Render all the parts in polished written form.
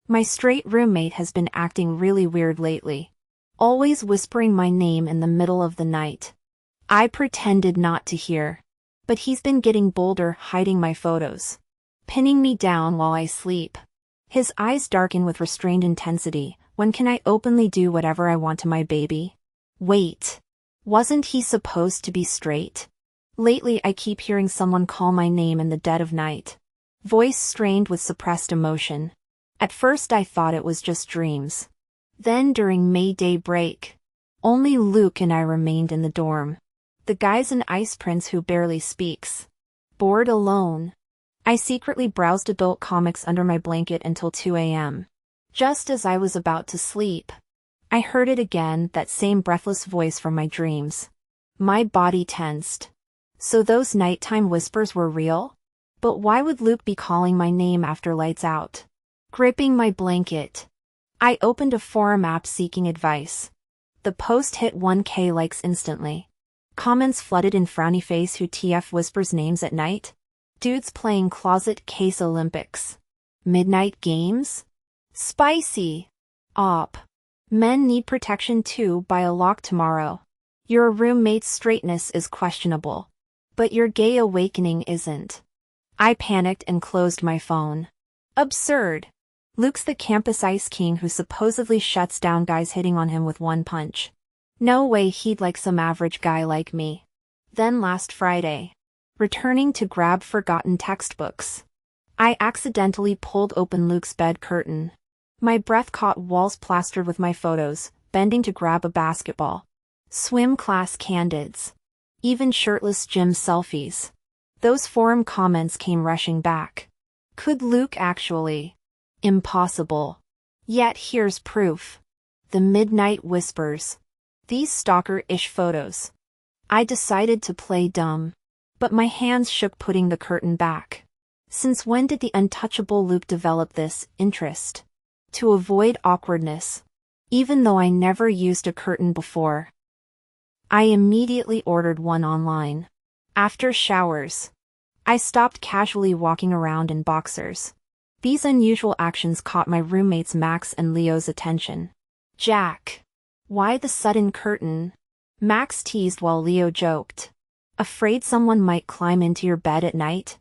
My straight roommate has been acting really weird lately. Always whispering my name in the middle of the night. I pretended not to hear. But he's been getting bolder, hiding my photos. Pinning me down while I sleep. His eyes darken with restrained intensity. When can I openly do whatever I want to my baby? Wait. Wasn't he supposed to be straight? Lately I keep hearing someone call my name in the dead of night. Voice strained with suppressed emotion. At first I thought it was just dreams. Then during May Day break, only Luke and I remained in the dorm. The guy's an ice prince who barely speaks. Bored alone. I secretly browsed adult comics under my blanket until 2 a.m. Just as I was about to sleep, I heard it again, that same breathless voice from my dreams. My body tensed. So those nighttime whispers were real? But why would Luke be calling my name after lights out? Gripping my blanket, I opened a forum app seeking advice. The post hit 1K likes instantly. Comments flooded in frowny face. Who TF whispers names at night? Dudes playing closet case Olympics. Midnight games? Spicy. Op. Men need protection too. Buy a lock tomorrow. Your roommate's straightness is questionable. But your gay awakening isn't. I panicked and closed my phone. Absurd. Luke's the campus ice king who supposedly shuts down guys hitting on him with one punch. No way he'd like some average guy like me. Then last Friday, returning to grab forgotten textbooks, I accidentally pulled open Luke's bed curtain. My breath caught walls plastered with my photos, bending to grab a basketball. Swim class candids. Even shirtless gym selfies. Those forum comments came rushing back. Could Luke actually? Impossible. Yet here's proof. The midnight whispers. These stalker-ish photos. I decided to play dumb. But my hands shook putting the curtain back. Since when did the untouchable Luke develop this interest? To avoid awkwardness. Even though I never used a curtain before. I immediately ordered one online. After showers, I stopped casually walking around in boxers. These unusual actions caught my roommates Max and Leo's attention. Jack. Why the sudden curtain? Max teased while Leo joked. Afraid someone might climb into your bed at night?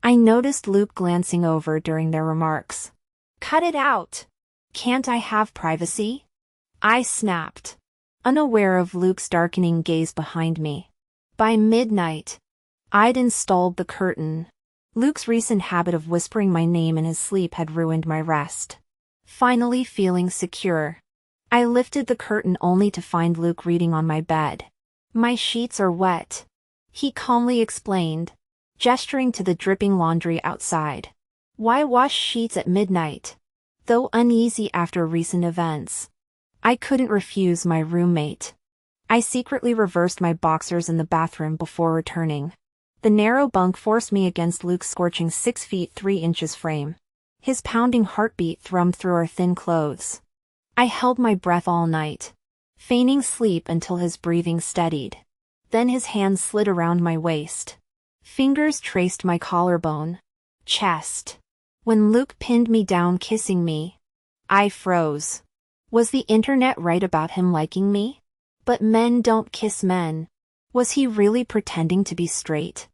I noticed Luke glancing over during their remarks. Cut it out. Can't I have privacy? I snapped, unaware of Luke's darkening gaze behind me. By midnight, I'd installed the curtain. Luke's recent habit of whispering my name in his sleep had ruined my rest. Finally feeling secure, I lifted the curtain only to find Luke reading on my bed. My sheets are wet, he calmly explained, gesturing to the dripping laundry outside. Why wash sheets at midnight? Though uneasy after recent events, I couldn't refuse my roommate. I secretly reversed my boxers in the bathroom before returning. The narrow bunk forced me against Luke's scorching 6 feet 3 inches frame. His pounding heartbeat thrummed through our thin clothes. I held my breath all night, feigning sleep until his breathing steadied. Then his hands slid around my waist. Fingers traced my collarbone, chest. When Luke pinned me down kissing me, I froze. Was the internet right about him liking me? But men don't kiss men. Was he really pretending to be straight?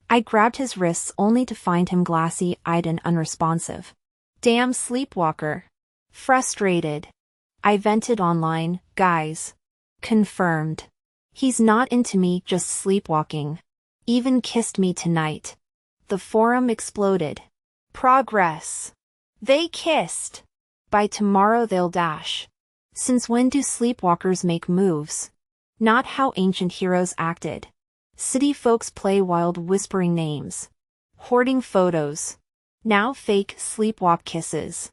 I grabbed his wrists only to find him glassy-eyed and unresponsive. Damn sleepwalker. Frustrated, I vented online. Guys. Confirmed. He's not into me, just sleepwalking. Even kissed me tonight. The forum exploded. Progress. They kissed. By tomorrow they'll dash. Since when do sleepwalkers make moves? Not how ancient heroes acted. City folks play wild whispering names. Hoarding photos. Now fake sleepwalk kisses.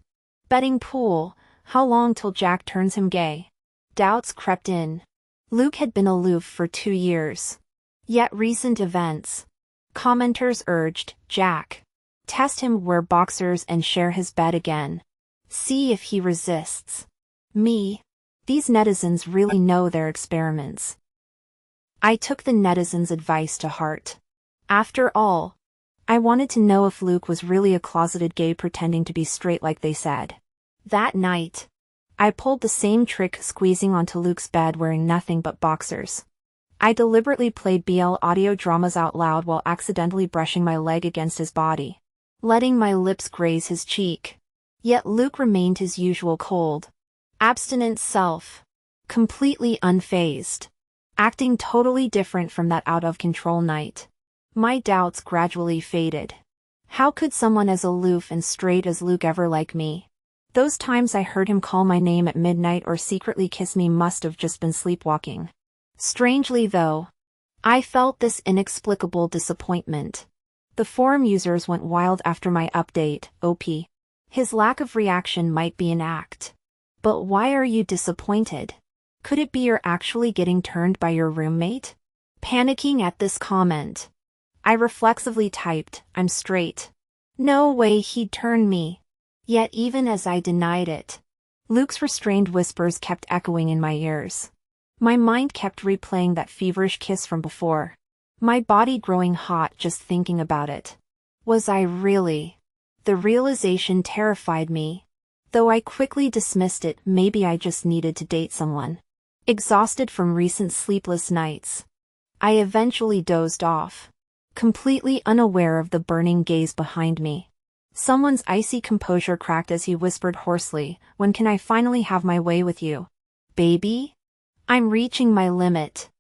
Betting pool, how long till Jack turns him gay? Doubts crept in. Luke had been aloof for 2 years. Yet recent events. Commenters urged, Jack. Test him, wear boxers and share his bed again. See if he resists. Me. These netizens really know their experiments. I took the netizens' advice to heart. After all, I wanted to know if Luke was really a closeted gay pretending to be straight like they said. That night, I pulled the same trick, squeezing onto Luke's bed wearing nothing but boxers. I deliberately played BL audio dramas out loud while accidentally brushing my leg against his body, letting my lips graze his cheek. Yet Luke remained his usual cold, abstinent self, completely unfazed, acting totally different from that out-of-control night. My doubts gradually faded. How could someone as aloof and straight as Luke ever like me? Those times I heard him call my name at midnight or secretly kiss me must have just been sleepwalking. Strangely though, I felt this inexplicable disappointment. The forum users went wild after my update, OP. His lack of reaction might be an act. But why are you disappointed? Could it be you're actually getting turned by your roommate? Panicking at this comment, I reflexively typed, "I'm straight. No way he'd turn me." Yet even as I denied it, Luke's restrained whispers kept echoing in my ears. My mind kept replaying that feverish kiss from before, my body growing hot just thinking about it. Was I really? The realization terrified me. Though I quickly dismissed it, maybe I just needed to date someone. Exhausted from recent sleepless nights, I eventually dozed off, completely unaware of the burning gaze behind me. Someone's icy composure cracked as he whispered hoarsely, "When can I finally have my way with you, baby? I'm reaching my limit."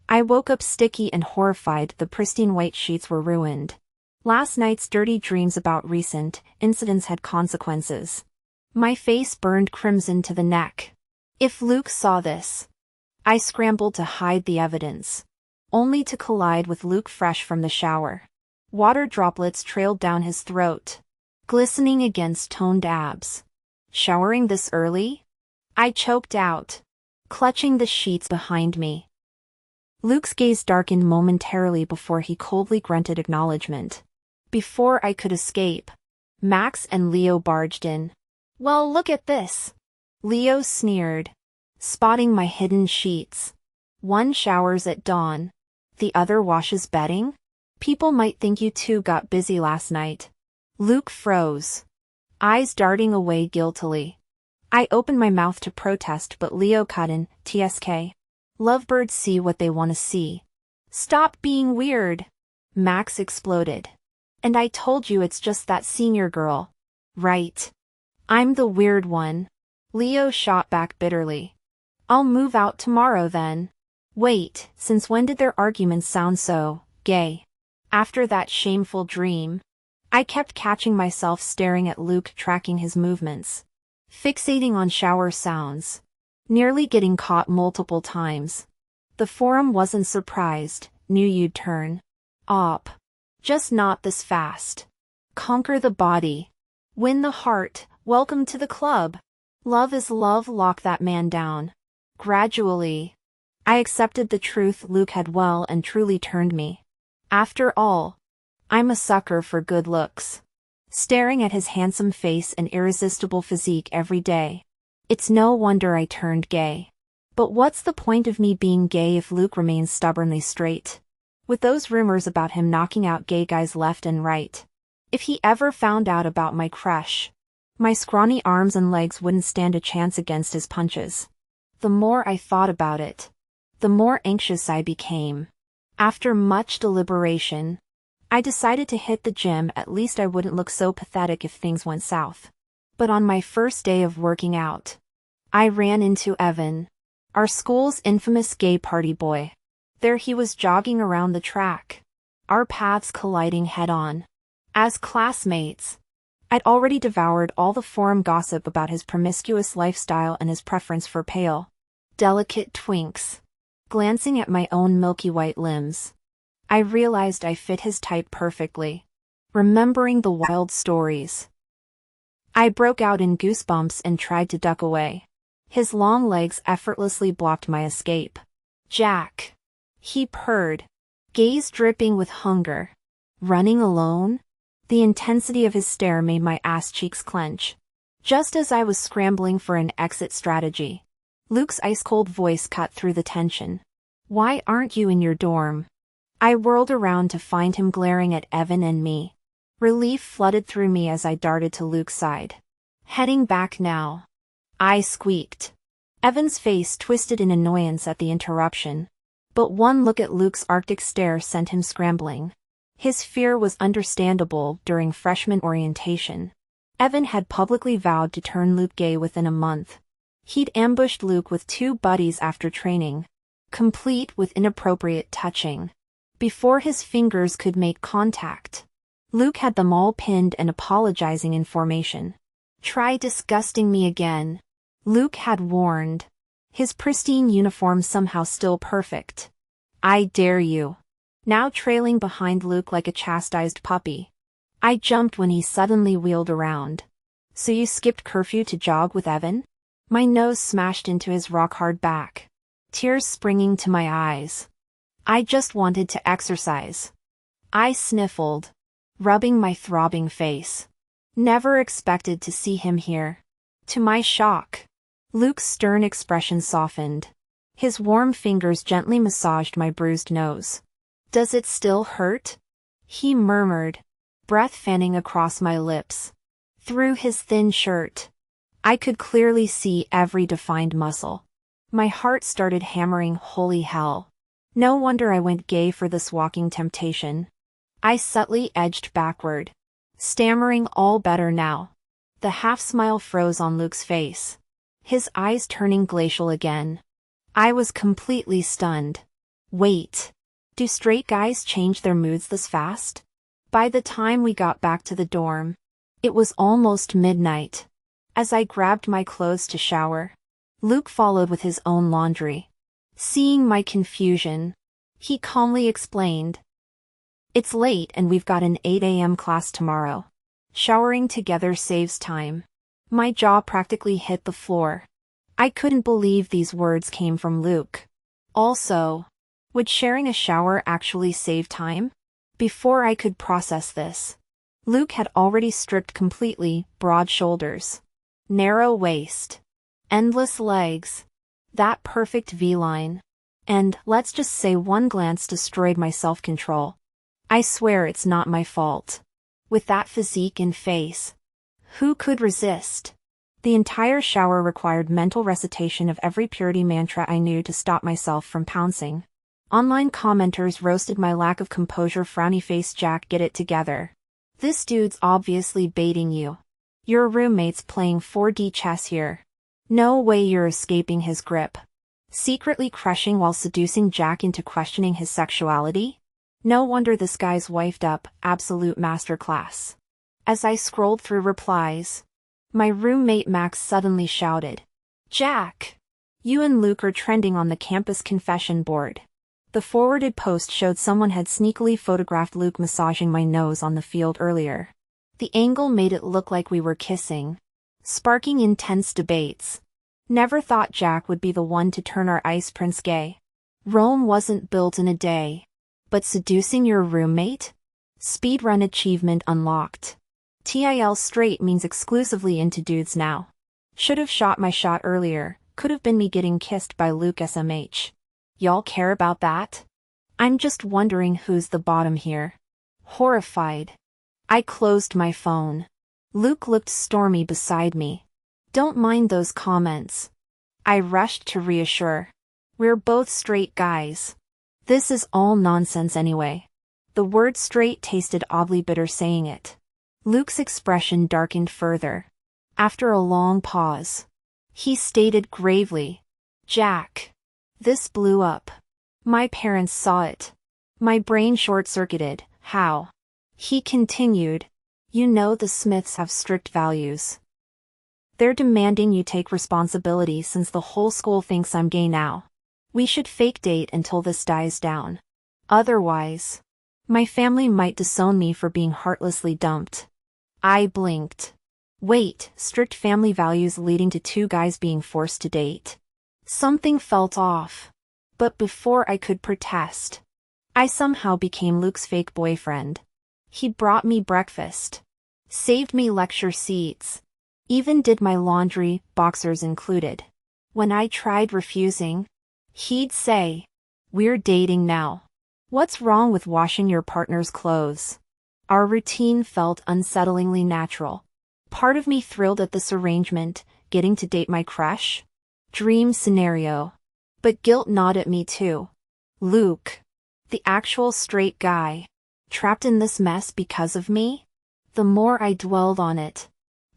I woke up sticky and horrified. The pristine white sheets were ruined. Last night's dirty dreams about recent incidents had consequences. My face burned crimson to the neck. If Luke saw this, I scrambled to hide the evidence, only to collide with Luke fresh from the shower. Water droplets trailed down his throat, glistening against toned abs. "Showering this early?" I choked out, clutching the sheets behind me. Luke's gaze darkened momentarily before he coldly grunted acknowledgement. Before I could escape, Max and Leo barged in. "Well, look at this," Leo sneered, spotting my hidden sheets. "One showers at dawn, the other washes bedding? People might think you two got busy last night." Luke froze, eyes darting away guiltily. I opened my mouth to protest, but Leo cut in, "TSK. Lovebirds see what they want to see." "Stop being weird," Max exploded. "And I told you it's just that senior girl, right? I'm the weird one," Leo shot back bitterly. "I'll move out tomorrow then." Wait, since when did their arguments sound so gay? After that shameful dream, I kept catching myself staring at Luke, tracking his movements, fixating on shower sounds, nearly getting caught multiple times. The forum wasn't surprised, knew you'd turn op. Just not this fast. Conquer the body, win the heart, welcome to the club. Love is love. Lock that man down. Gradually, I accepted the truth. Luke had well and truly turned me. After all, I'm a sucker for good looks. Staring at his handsome face and irresistible physique every day, it's no wonder I turned gay. But what's the point of me being gay if Luke remains stubbornly straight? With those rumors about him knocking out gay guys left and right, if he ever found out about my crush, my scrawny arms and legs wouldn't stand a chance against his punches. The more I thought about it, the more anxious I became. After much deliberation, I decided to hit the gym. At least I wouldn't look so pathetic if things went south. But on my first day of working out, I ran into Evan, our school's infamous gay party boy. There he was jogging around the track, our paths colliding head-on. As classmates, I'd already devoured all the forum gossip about his promiscuous lifestyle and his preference for pale, delicate twinks. Glancing at my own milky white limbs, I realized I fit his type perfectly. Remembering the wild stories, I broke out in goosebumps and tried to duck away. His long legs effortlessly blocked my escape. "Jack," he purred, gaze dripping with hunger. "Running alone?" The intensity of his stare made my ass cheeks clench. Just as I was scrambling for an exit strategy, Luke's ice-cold voice cut through the tension. "Why aren't you in your dorm?" I whirled around to find him glaring at Evan and me. Relief flooded through me as I darted to Luke's side. Heading back now. I squeaked. Evan's face twisted in annoyance at the interruption. But one look at Luke's arctic stare sent him scrambling. His fear was understandable during freshman orientation. Evan had publicly vowed to turn Luke gay within a month. He'd ambushed Luke with 2 buddies after training, complete with inappropriate touching. Before his fingers could make contact, Luke had them all pinned and apologizing in formation. "Try disgusting me again," Luke had warned, his pristine uniform somehow still perfect. "I dare you." Now trailing behind Luke like a chastised puppy. I jumped when he suddenly wheeled around. "So you skipped curfew to jog with Evan?" My nose smashed into his rock-hard back, tears springing to my eyes. "I just wanted to exercise," I sniffled, rubbing my throbbing face. "Never expected to see him here." To my shock, Luke's stern expression softened. His warm fingers gently massaged my bruised nose. "Does it still hurt?" he murmured, breath fanning across my lips. Through his thin shirt, I could clearly see every defined muscle. My heart started hammering. Holy hell. No wonder I went gay for this walking temptation. I subtly edged backward, stammering, "All better now." The half-smile froze on Luke's face, his eyes turning glacial again. I was completely stunned. Wait. Do straight guys change their moods this fast? By the time we got back to the dorm, it was almost midnight. As I grabbed my clothes to shower, Luke followed with his own laundry. Seeing my confusion, he calmly explained, "It's late and we've got an 8 a.m. class tomorrow. Showering together saves time." My jaw practically hit the floor. I couldn't believe these words came from Luke. Also, would sharing a shower actually save time? Before I could process this, Luke had already stripped completely, broad shoulders, narrow waist, endless legs, that perfect V-line. And, let's just say, one glance destroyed my self-control. I swear it's not my fault. With that physique and face, who could resist? The entire shower required mental recitation of every purity mantra I knew to stop myself from pouncing. Online commenters roasted my lack of composure. Frowny face Jack, get it together. This dude's obviously baiting you. Your roommate's playing 4D chess here. No way you're escaping his grip. Secretly crushing while seducing Jack into questioning his sexuality? No wonder this guy's wifed up, absolute masterclass. As I scrolled through replies, my roommate Max suddenly shouted, "Jack! You and Luke are trending on the campus confession board." The forwarded post showed someone had sneakily photographed Luke massaging my nose on the field earlier. The angle made it look like we were kissing, sparking intense debates. Never thought Jack would be the one to turn our ice prince gay. Rome wasn't built in a day. But seducing your roommate? Speedrun achievement unlocked. TIL straight means exclusively into dudes now. Should've shot my shot earlier, could've been me getting kissed by Luke SMH. Y'all care about that? I'm just wondering who's the bottom here. Horrified, I closed my phone. Luke looked stormy beside me. "Don't mind those comments," I rushed to reassure. "We're both straight guys. This is all nonsense anyway." The word straight tasted oddly bitter saying it. Luke's expression darkened further. After a long pause, he stated gravely, "Jack, this blew up. My parents saw it. My brain short-circuited." "How?" he continued. "You know the Smiths have strict values. They're demanding you take responsibility since the whole school thinks I'm gay now. We should fake date until this dies down. Otherwise, my family might disown me for being heartlessly dumped." I blinked. Wait, strict family values leading to 2 guys being forced to date? Something felt off. But before I could protest, I somehow became Luke's fake boyfriend. He'd brought me breakfast, saved me lecture seats, even did my laundry, boxers included. When I tried refusing, he'd say, "We're dating now. What's wrong with washing your partner's clothes?" Our routine felt unsettlingly natural. Part of me thrilled at this arrangement, getting to date my crush. Dream scenario. But guilt gnawed at me too. Luke, the actual straight guy, trapped in this mess because of me? The more I dwelled on it,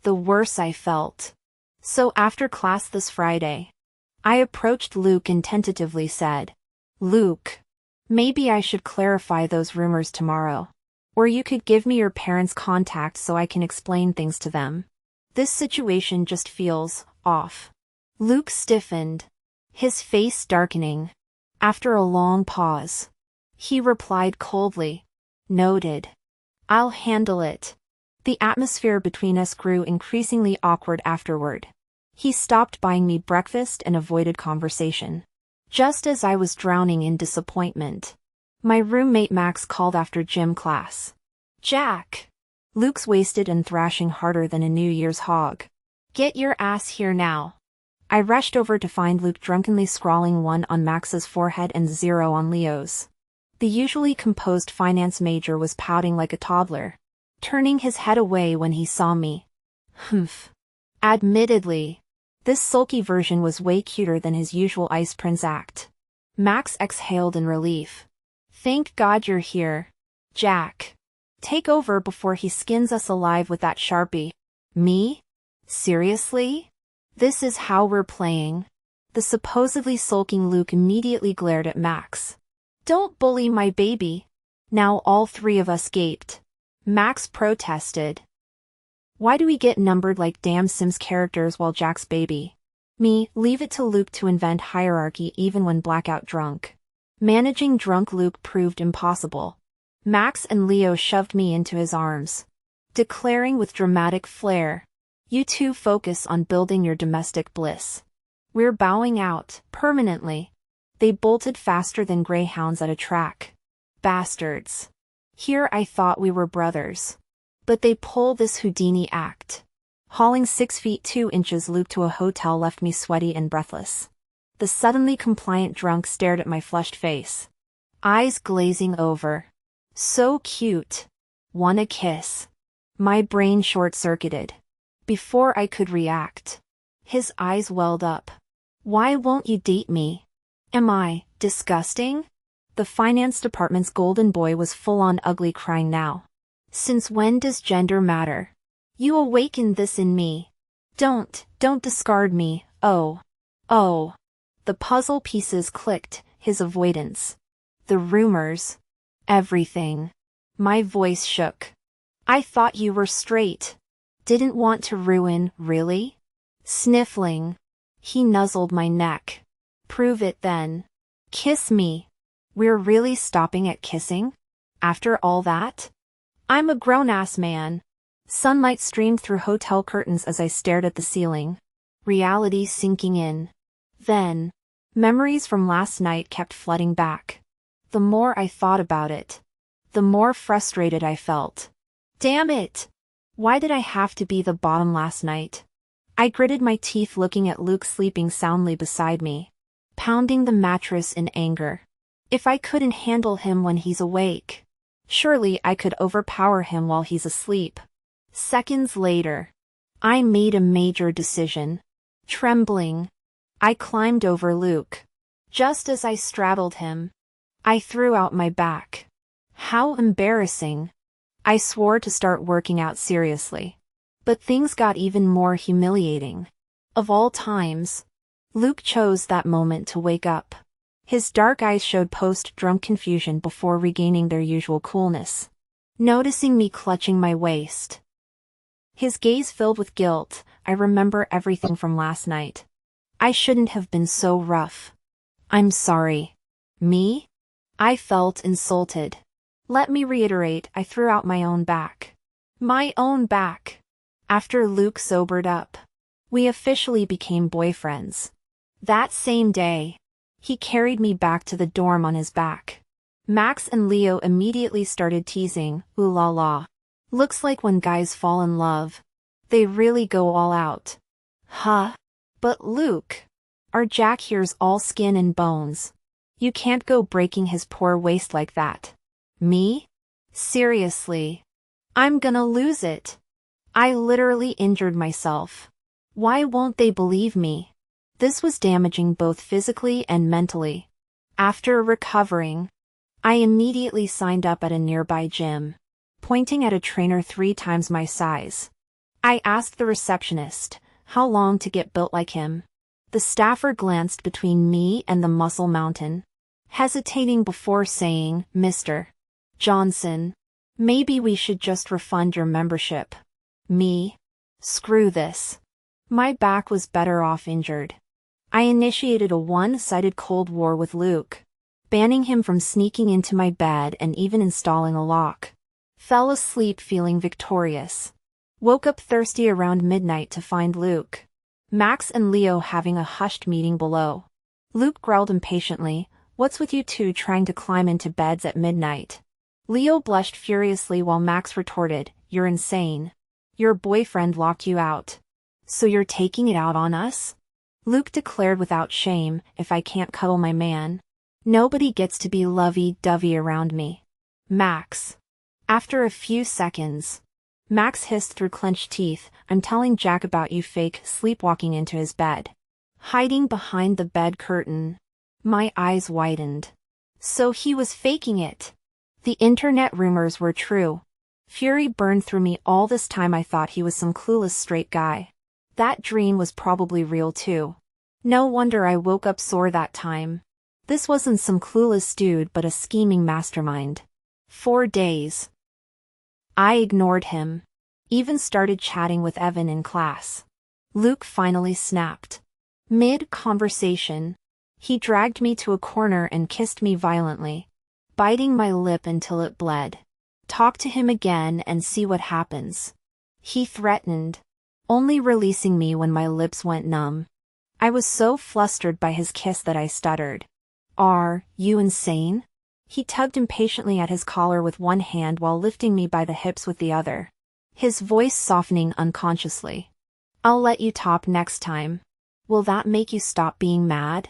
the worse I felt. So after class this Friday, I approached Luke and tentatively said, "Luke, maybe I should clarify those rumors tomorrow. Or you could give me your parents' contact so I can explain things to them. This situation just feels off." Luke stiffened, his face darkening. After a long pause, he replied coldly, "Noted. I'll handle it." The atmosphere between us grew increasingly awkward afterward. He stopped buying me breakfast and avoided conversation. Just as I was drowning in disappointment, my roommate Max called after gym class. "Jack, Luke's wasted and thrashing harder than a New Year's hog. Get your ass here now." I rushed over to find Luke drunkenly scrawling 1 on Max's forehead and 0 on Leo's. The usually composed finance major was pouting like a toddler, turning his head away when he saw me. Humph. Admittedly, this sulky version was way cuter than his usual Ice Prince act. Max exhaled in relief. "Thank God you're here, Jack. Take over before he skins us alive with that Sharpie." Me? Seriously? This is how we're playing? The supposedly sulking Luke immediately glared at Max. "Don't bully my baby." Now all 3 of us gaped. Max protested. "Why do we get numbered like damn Sims characters while Jack's baby?" Me, leave it to Luke to invent hierarchy even when blackout drunk. Managing drunk Luke proved impossible. Max and Leo shoved me into his arms, declaring with dramatic flair, "You two focus on building your domestic bliss. We're bowing out, permanently." They bolted faster than greyhounds at a track. Bastards. Here I thought we were brothers. But they pull this Houdini act. Hauling 6 feet 2 inches Luke to a hotel left me sweaty and breathless. The suddenly compliant drunk stared at my flushed face, eyes glazing over. So cute. Wanna kiss? My brain short-circuited. Before I could react, his eyes welled up. "Why won't you date me? Am I disgusting?" The finance department's golden boy was full-on ugly crying now. "Since when does gender matter? You awakened this in me. Don't discard me, oh. The puzzle pieces clicked, his avoidance. The rumors. Everything. My voice shook. "I thought you were straight. Didn't want to ruin, really?" Sniffling, he nuzzled my neck. "Prove it then. Kiss me." We're really stopping at kissing? After all that? I'm a grown-ass man. Sunlight streamed through hotel curtains as I stared at the ceiling. Reality sinking in. Then, memories from last night kept flooding back. The more I thought about it, the more frustrated I felt. Damn it! Why did I have to be the bottom last night? I gritted my teeth looking at Luke sleeping soundly beside me, pounding the mattress in anger. If I couldn't handle him when he's awake, surely I could overpower him while he's asleep. Seconds later, I made a major decision. Trembling, I climbed over Luke. Just as I straddled him, I threw out my back. How embarrassing. I swore to start working out seriously. But things got even more humiliating. Of all times, Luke chose that moment to wake up. His dark eyes showed post-drunk confusion before regaining their usual coolness. Noticing me clutching my waist, his gaze filled with guilt. I remember everything from last night. I shouldn't have been so rough. I'm sorry. Me? I felt insulted. Let me reiterate, I threw out my own back. My own back. After Luke sobered up, we officially became boyfriends. That same day, he carried me back to the dorm on his back. Max and Leo immediately started teasing, ooh la la. Looks like when guys fall in love, they really go all out. Huh? But Luke, our Jack here's all skin and bones. You can't go breaking his poor waist like that. Me? Seriously. I'm gonna lose it. I literally injured myself. Why won't they believe me? This was damaging both physically and mentally. After recovering, I immediately signed up at a nearby gym, pointing at a trainer 3 times my size. I asked the receptionist how long to get built like him. The staffer glanced between me and the muscle mountain, hesitating before saying, "Mr. Johnson, maybe we should just refund your membership." Me? Screw this. My back was better off injured. I initiated a one-sided Cold War with Luke, banning him from sneaking into my bed and even installing a lock. Fell asleep feeling victorious. Woke up thirsty around midnight to find Luke, Max and Leo having a hushed meeting below. Luke growled impatiently, "What's with you two trying to climb into beds at midnight?" Leo blushed furiously while Max retorted, "You're insane. Your boyfriend locked you out. So you're taking it out on us?" Luke declared without shame, "If I can't cuddle my man, nobody gets to be lovey-dovey around me." Max. After a few seconds, Max hissed through clenched teeth, "I'm telling Jack about you fake sleepwalking into his bed." Hiding behind the bed curtain. My eyes widened. So he was faking it. The internet rumors were true. Fury burned through me. All this time I thought he was some clueless straight guy. That dream was probably real too. No wonder I woke up sore that time. This wasn't some clueless dude but a scheming mastermind. 4 days. I ignored him. Even started chatting with Evan in class. Luke finally snapped. Mid-conversation, he dragged me to a corner and kissed me violently, biting my lip until it bled. "Talk to him again and see what happens," he threatened, only releasing me when my lips went numb. I was so flustered by his kiss that I stuttered. "Are you insane?" He tugged impatiently at his collar with one hand while lifting me by the hips with the other, his voice softening unconsciously. "I'll let you top next time. Will that make you stop being mad?"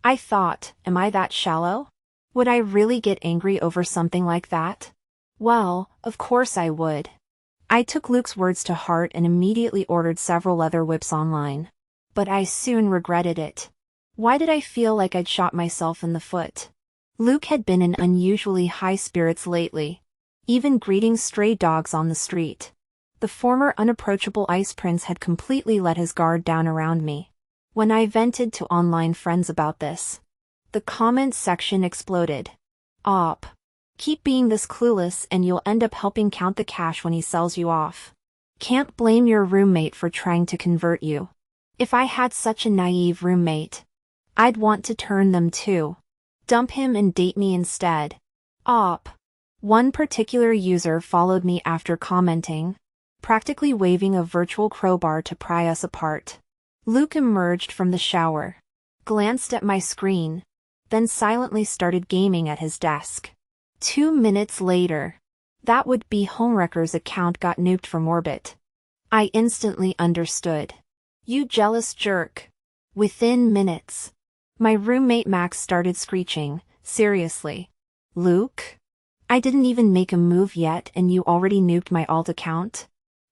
I thought, am I that shallow? Would I really get angry over something like that? Well, of course I would. I took Luke's words to heart and immediately ordered several leather whips online. But I soon regretted it. Why did I feel like I'd shot myself in the foot? Luke had been in unusually high spirits lately, even greeting stray dogs on the street. The former unapproachable ice prince had completely let his guard down around me. When I vented to online friends about this, the comments section exploded. "Op. Keep being this clueless and you'll end up helping count the cash when he sells you off. Can't blame your roommate for trying to convert you. If I had such a naive roommate, I'd want to turn them too. Dump him and date me instead. Op." One particular user followed me after commenting, practically waving a virtual crowbar to pry us apart. Luke emerged from the shower, glanced at my screen, then silently started gaming at his desk. 2 minutes later, that would-be homewrecker's account got nuked from orbit. I instantly understood. "You jealous jerk." Within minutes, my roommate Max started screeching, "Seriously, Luke? I didn't even make a move yet and you already nuked my alt account?"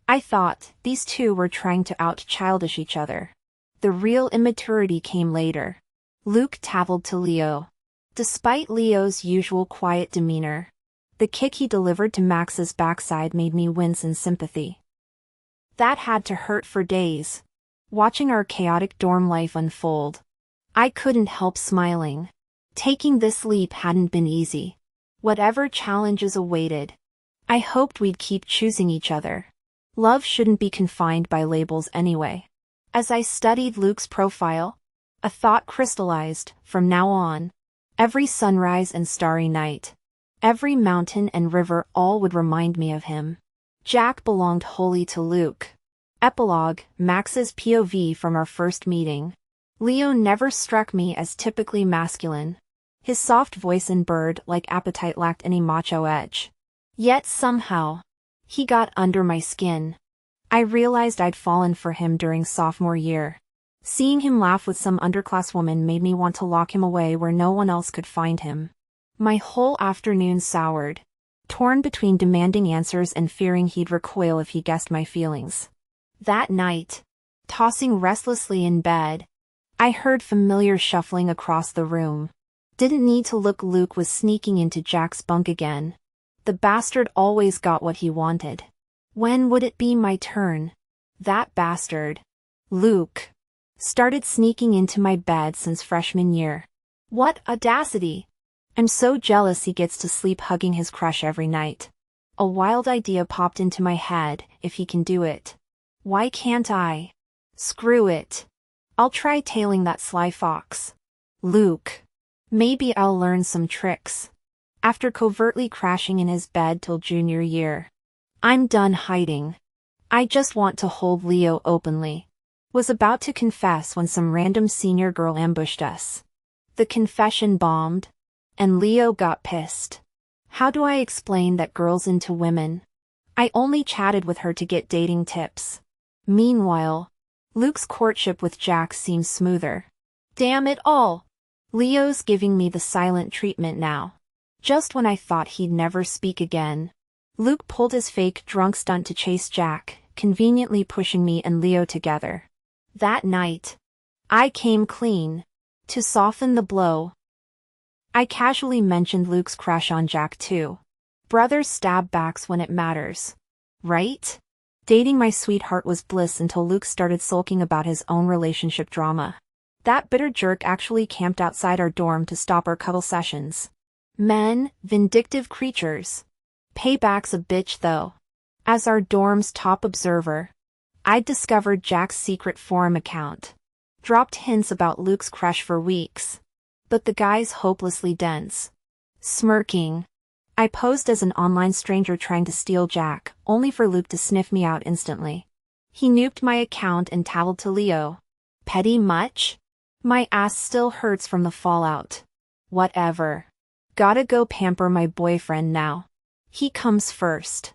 I thought these two were trying to out-childish each other. The real immaturity came later. Luke tattled to Leo. Despite Leo's usual quiet demeanor, the kick he delivered to Max's backside made me wince in sympathy. That had to hurt for days. Watching our chaotic dorm life unfold, I couldn't help smiling. Taking this leap hadn't been easy. Whatever challenges awaited, I hoped we'd keep choosing each other. Love shouldn't be confined by labels anyway. As I studied Luke's profile, a thought crystallized. From now on, every sunrise and starry night, every mountain and river, all would remind me of him. Jack belonged wholly to Luke. Epilogue, Max's POV from our first meeting. Leo never struck me as typically masculine. His soft voice and bird-like appetite lacked any macho edge. Yet somehow, he got under my skin. I realized I'd fallen for him during sophomore year. Seeing him laugh with some underclass woman made me want to lock him away where no one else could find him. My whole afternoon soured. torn between demanding answers and fearing he'd recoil if he guessed my feelings. That night, tossing restlessly in bed, I heard familiar shuffling across the room. Didn't need to look. Luke was sneaking into Jack's bunk again. The bastard always got what he wanted. When would it be my turn? That bastard, Luke, started sneaking into my bed since freshman year. What audacity! I'm so jealous he gets to sleep hugging his crush every night. A wild idea popped into my head. If he can do it, why can't I? Screw it. I'll try tailing that sly fox. Luke. Maybe I'll learn some tricks. After covertly crashing in his bed till junior year. I'm done hiding. I just want to hold Leo openly. Was about to confess when some random senior girl ambushed us. The confession bombed, and Leo got pissed. How do I explain that girl's into women? I only chatted with her to get dating tips. Meanwhile, Luke's courtship with Jack seems smoother. Damn it all! Leo's giving me the silent treatment now. Just when I thought he'd never speak again, Luke pulled his fake drunk stunt to chase Jack, conveniently pushing me and Leo together. That night, I came clean. To soften the blow, I casually mentioned Luke's crush on Jack too. Brothers stab backs when it matters. Right? Dating my sweetheart was bliss until Luke started sulking about his own relationship drama. That bitter jerk actually camped outside our dorm to stop our cuddle sessions. Men, vindictive creatures. Payback's a bitch though. As our dorm's top observer, I'd discovered Jack's secret forum account. Dropped hints about Luke's crush for weeks. But the guy's hopelessly dense. Smirking, I posed as an online stranger trying to steal Jack, only for Luke to sniff me out instantly. He nuked my account and tattled to Leo. Petty much? My ass still hurts from the fallout. Whatever. Gotta go pamper my boyfriend now. He comes first.